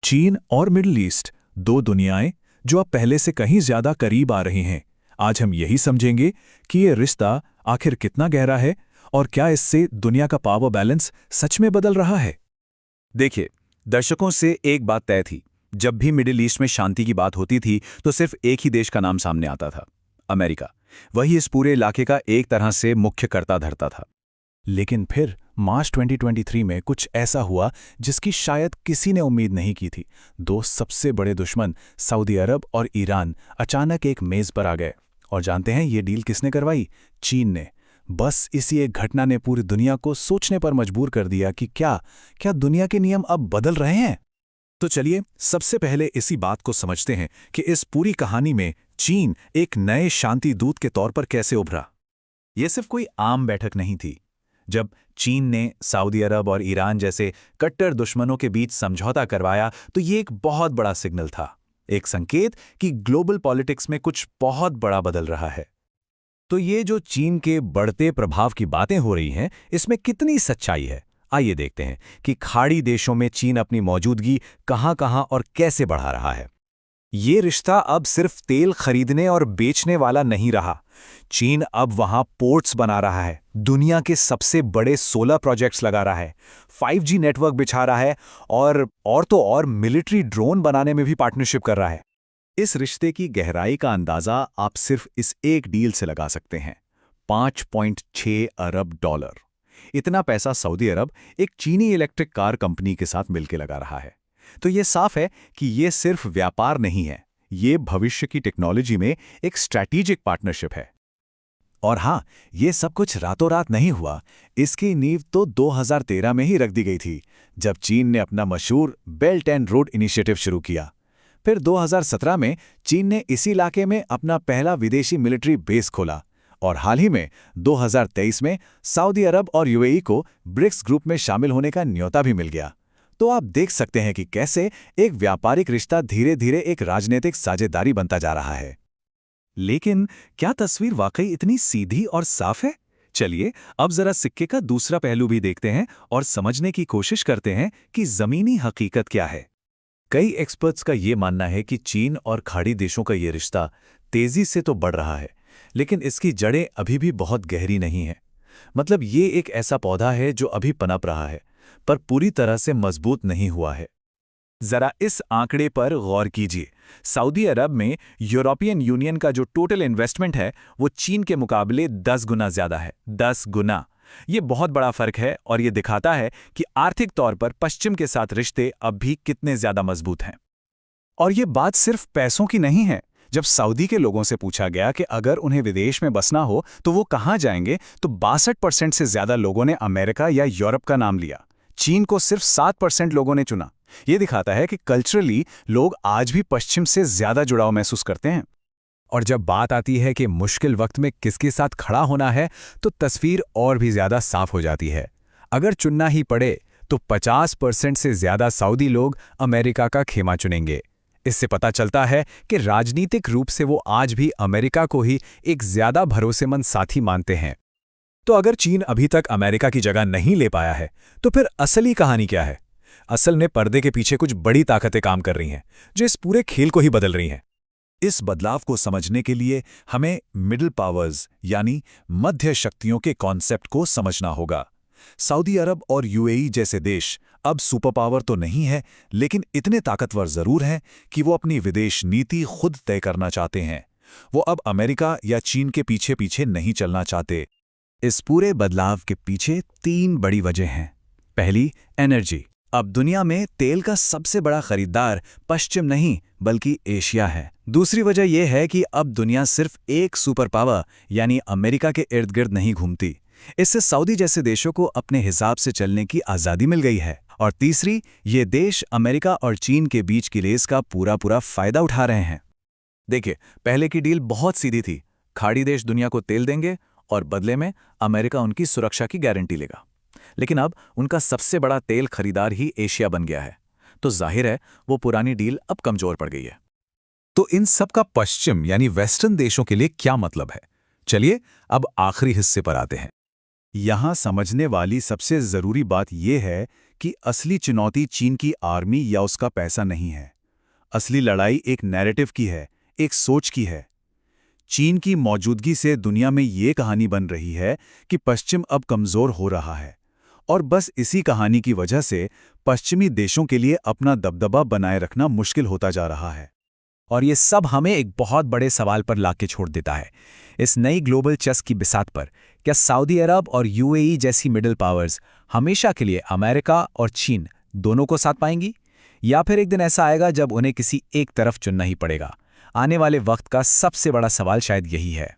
चीन और middle east, दो दुनियाएं जो अब पहले से कहीं ज्यादा करीब आ रही हैं। आज हम यही समझेंगे कि ये रिश्ता आखिर कितना गहरा है और क्या इससे दुनिया का पावर बैलेंस सच में बदल रहा है। देखिए, दशकों से एक बात तय थी। जब भी मिडिल ईस्ट में शांति की बात होती थी तो सिर्फ एक ही देश का नाम सामने आता था, अमेरिका। वही इस पूरे इलाके का एक तरह से मुख्य कर्ता धरता था। लेकिन फिर मार्च 2023 में कुछ ऐसा हुआ जिसकी शायद किसी ने उम्मीद नहीं की थी। दो सबसे बड़े दुश्मन सऊदी अरब और ईरान अचानक एक मेज पर आ गए। और जानते हैं ये डील किसने करवाई? चीन ने। बस इसी एक घटना ने पूरी दुनिया को सोचने पर मजबूर कर दिया कि क्या क्या दुनिया के नियम अब बदल रहे हैं। तो चलिए सबसे पहले इसी बात को समझते हैं कि इस पूरी कहानी में चीन एक नए शांति दूत के तौर पर कैसे उभरा। यह सिर्फ कोई आम बैठक नहीं थी। जब चीन ने सऊदी अरब और ईरान जैसे कट्टर दुश्मनों के बीच समझौता करवाया तो ये एक बहुत बड़ा सिग्नल था, एक संकेत कि ग्लोबल पॉलिटिक्स में कुछ बहुत बड़ा बदल रहा है। तो ये जो चीन के बढ़ते प्रभाव की बातें हो रही हैं, इसमें कितनी सच्चाई है? आइए देखते हैं कि खाड़ी देशों में चीन अपनी मौजूदगी कहां-कहां और कैसे बढ़ा रहा है। ये रिश्ता अब सिर्फ तेल खरीदने और बेचने वाला नहीं रहा। चीन अब वहां पोर्ट्स बना रहा है, दुनिया के सबसे बड़े सोलर प्रोजेक्ट्स लगा रहा है, 5G नेटवर्क बिछा रहा है और तो और मिलिट्री ड्रोन बनाने में भी पार्टनरशिप कर रहा है। इस रिश्ते की गहराई का अंदाजा आप सिर्फ इस एक डील से लगा सकते हैं। 5.6 अरब डॉलर। इतना पैसा सऊदी अरब एक चीनी इलेक्ट्रिक कार कंपनी के साथ मिलकर लगा रहा है। तो ये साफ है कि ये सिर्फ व्यापार नहीं है, ये भविष्य की टेक्नोलॉजी में एक स्ट्रैटेजिक पार्टनरशिप है। और हाँ, ये सब कुछ रातों रात नहीं हुआ। इसकी नींव तो 2013 में ही रख दी गई थी, जब चीन ने अपना मशहूर बेल्ट एंड रोड इनिशिएटिव शुरू किया। फिर 2017 में चीन ने इसी इलाके में अपना पहला विदेशी मिलिट्री बेस खोला और हाल ही में 2023 में सऊदी अरब और यूएई को ब्रिक्स ग्रुप में शामिल होने का न्योता भी मिल गया। तो आप देख सकते हैं कि कैसे एक व्यापारिक रिश्ता धीरे धीरे एक राजनीतिक साझेदारी बनता जा रहा है। लेकिन क्या तस्वीर वाकई इतनी सीधी और साफ है? चलिए अब जरा सिक्के का दूसरा पहलू भी देखते हैं और समझने की कोशिश करते हैं कि जमीनी हकीकत क्या है। कई एक्सपर्ट्स का ये मानना है कि चीन और खाड़ी देशों का ये रिश्ता तेजी से तो बढ़ रहा है, लेकिन इसकी जड़ें अभी भी बहुत गहरी नहीं हैं। मतलब ये एक ऐसा पौधा है जो अभी पनप रहा है, पर पूरी तरह से मजबूत नहीं हुआ है। जरा इस आंकड़े पर गौर कीजिए। सऊदी अरब में यूरोपियन यूनियन का जो टोटल इन्वेस्टमेंट है वो चीन के मुकाबले 10 गुना ज्यादा है। 10 गुना। ये बहुत बड़ा फर्क है और ये दिखाता है कि आर्थिक तौर पर पश्चिम के साथ रिश्ते अब भी कितने ज्यादा मजबूत हैं। और ये बात सिर्फ पैसों की नहीं है। जब सऊदी के लोगों से पूछा गया कि अगर उन्हें विदेश में बसना हो तो वो कहाँ जाएंगे, तो 62% से ज्यादा लोगों ने अमेरिका या यूरोप का नाम लिया। चीन को सिर्फ 7% लोगों ने चुना। ये दिखाता है कि कल्चरली लोग आज भी पश्चिम से ज्यादा जुड़ाव महसूस करते हैं। और जब बात आती है कि मुश्किल वक्त में किसके साथ खड़ा होना है, तो तस्वीर और भी ज्यादा साफ हो जाती है। अगर चुनना ही पड़े तो 50% से ज्यादा सऊदी लोग अमेरिका का खेमा चुनेंगे। इससे पता चलता है कि राजनीतिक रूप से वो आज भी अमेरिका को ही एक ज्यादा भरोसेमंद साथी मानते हैं। तो अगर चीन अभी तक अमेरिका की जगह नहीं ले पाया है, तो फिर असली कहानी क्या है? असल में पर्दे के पीछे कुछ बड़ी ताकतें काम कर रही हैं, जो इस पूरे खेल को ही बदल रही हैं। इस बदलाव को समझने के लिए हमें मिडिल पावर्स यानी मध्य शक्तियों के कॉन्सेप्ट को समझना होगा। सऊदी अरब और यूएई जैसे देश अब सुपर पावर तो नहीं है, लेकिन इतने ताकतवर जरूर हैं कि वो अपनी विदेश नीति खुद तय करना चाहते हैं। वो अब अमेरिका या चीन के पीछे पीछे नहीं चलना चाहते। इस पूरे बदलाव के पीछे 3 बड़ी वजह हैं। पहली, एनर्जी। अब दुनिया में तेल का सबसे बड़ा खरीदार पश्चिम नहीं बल्कि एशिया है। दूसरी वजह यह है कि अब दुनिया सिर्फ एक सुपर पावर यानी अमेरिका के इर्द गिर्द नहीं घूमती। इससे सऊदी जैसे देशों को अपने हिसाब से चलने की आज़ादी मिल गई है। और तीसरी, ये देश अमेरिका और चीन के बीच की रेस का पूरा फायदा उठा रहे हैं। देखिए, पहले की डील बहुत सीधी थी। खाड़ी देश दुनिया को तेल देंगे और बदले में अमेरिका उनकी सुरक्षा की गारंटी लेगा। लेकिन अब उनका सबसे बड़ा तेल खरीदार ही एशिया बन गया है, तो जाहिर है वो पुरानी डील अब कमजोर पड़ गई है। तो इन सब का पश्चिम यानी वेस्टर्न देशों के लिए क्या मतलब है? चलिए अब आखिरी हिस्से पर आते हैं। यहां समझने वाली सबसे जरूरी बात यह है कि असली चुनौती चीन की आर्मी या उसका पैसा नहीं है। असली लड़ाई एक नैरेटिव की है, एक सोच की है। चीन की मौजूदगी से दुनिया में ये कहानी बन रही है कि पश्चिम अब कमज़ोर हो रहा है, और बस इसी कहानी की वजह से पश्चिमी देशों के लिए अपना दबदबा बनाए रखना मुश्किल होता जा रहा है। और ये सब हमें एक बहुत बड़े सवाल पर लाके छोड़ देता है, इस नई ग्लोबल चेस की बिसात पर। क्या सऊदी अरब और यूएई जैसी मिडिल पावर्स हमेशा के लिए अमेरिका और चीन दोनों को साथ पाएंगी, या फिर एक दिन ऐसा आएगा जब उन्हें किसी एक तरफ चुनना ही पड़ेगा? आने वाले वक्त का सबसे बड़ा सवाल शायद यही है।